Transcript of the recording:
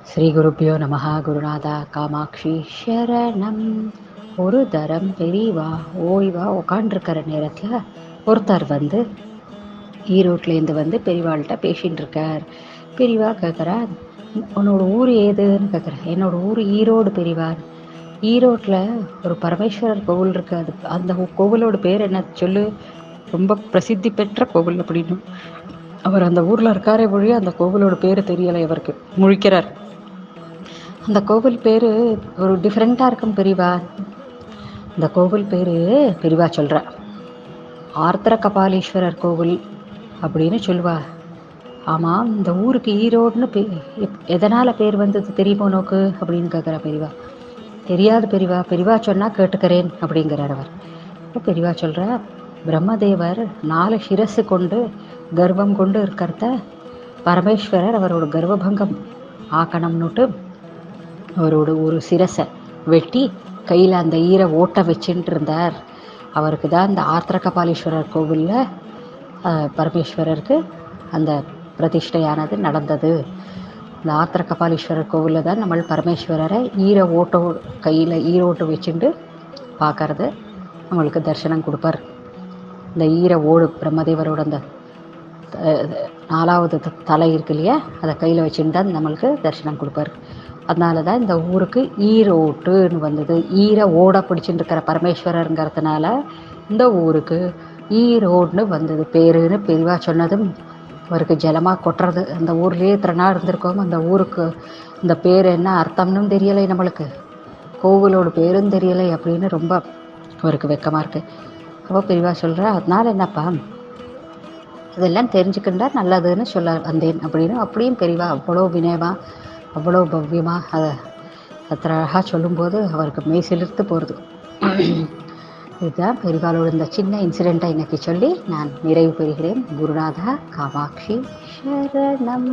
ஸ்ரீ குருப்பியோ நமஹ. குருநாதா காமாட்சி சரணம். ஒரு தரம் பெரியவா ஓய்வா உக்காண்டிருக்கிற நேரத்தில் ஒருத்தர் வந்து ஈரோட்லேருந்து வந்து பெரியவாள்கிட்ட பேசின்னு இருக்கார். பெரியவா கேட்குறா, உன்னோட ஊர் ஏதுன்னு கேட்குறேன். என்னோட ஊர் ஈரோடு பெரியவா. ஈரோட்டில் ஒரு பரமேஸ்வரர் கோவில் இருக்குது, அது அந்த கோவிலோட பேர் என்ன சொல்லு, ரொம்ப பிரசித்தி பெற்ற கோவில் அப்படின்னு. அவர் அந்த ஊரில் இருக்காரே வழி அந்த கோவிலோட பேர் தெரியலை இவருக்கு. முழிக்கிறார். அந்த கோவில் பேர் ஒரு டிஃப்ரெண்ட்டாக இருக்கும் பெரியவா. இந்த கோவில் பேர் பெரியவா சொல்கிறா ஆர்த்திர கபாலீஸ்வரர் கோவில் அப்படின்னு சொல்லுவா. ஆமாம், இந்த ஊருக்கு ஈரோடுன்னு எதனால் பேர் வந்தது தெரியுமோ நோக்கு அப்படின்னு கேட்குறா பெரியவா. தெரியாது பெரியவா, பெரியவா சொன்னால் கேட்டுக்கிறேன் அப்படிங்கிறார் அவர். இப்போ பெரியவா சொல்கிறா, பிரம்மதேவர் 4 சிரசு கொண்டு கர்வம் கொண்டு இருக்கிறத பரமேஸ்வரர் அவரோட கர்வபங்கம் ஆக்கணும்னுட்டு அவரோட ஒரு சிரசை வெட்டி கையில் அந்த ஈர ஓட்டை வச்சுட்டு இருந்தார். அவருக்கு தான் இந்த ஆர்த்திர கபாலீஸ்வரர் கோவிலில் பரமேஸ்வரருக்கு அந்த பிரதிஷ்டையானது நடந்தது. இந்த ஆர்த்திர கபாலீஸ்வரர் கோவிலில் தான் நம்ம பரமேஸ்வரரை கையில் ஈரோட்டு வச்சுட்டு பார்க்கறது நம்மளுக்கு தரிசனம் கொடுப்பார். இந்த ஈர ஓடு பிரம்மதேவரோட அந்த 4வது தலை இருக்கு இல்லையா, அதை கையில் வச்சுட்டு தான் நம்மளுக்கு தரிசனம் கொடுப்பார். அதனால தான் இந்த ஊருக்கு ஈரோட்டுன்னு வந்தது. ஈர ஓட பிடிச்சிட்டு இருக்கிற பரமேஸ்வரருங்கிறதுனால இந்த ஊருக்கு ஈரோடுன்னு வந்தது பேருன்னு பெரியவா சொன்னதும் அவருக்கு ஜலமாக கொட்டுறது. அந்த ஊர்லேயே இத்தனை நாள் இருந்திருக்கோம், அந்த ஊருக்கு இந்த பேர் என்ன அர்த்தம்னு தெரியலை, நம்மளுக்கு கோவிலோட பேரும் தெரியலை அப்படின்னு ரொம்ப அவருக்கு வெக்கமாக இருக்குது. அப்போ பெரியவா சொல்கிறா, அதனால் என்னப்பா, இதெல்லாம் தெரிஞ்சுக்கிட்டா நல்லதுன்னு சொல்ல வந்தேன் அப்படின்னு. அப்படியும் பெரியவா அவ்வளோ வினயமாக அவ்வளோ பவ்யமாக அதை அழகாக சொல்லும்போது அவருக்கு மெய் சிலிர்த்து போகிறது. இதுதான் பெரியவாளோட இந்த சின்ன இன்சிடெண்ட்டை இன்னைக்கு சொல்லி நான் நிறைவு பெறுகிறேன். குருநாதா காமாட்சி சரணம்.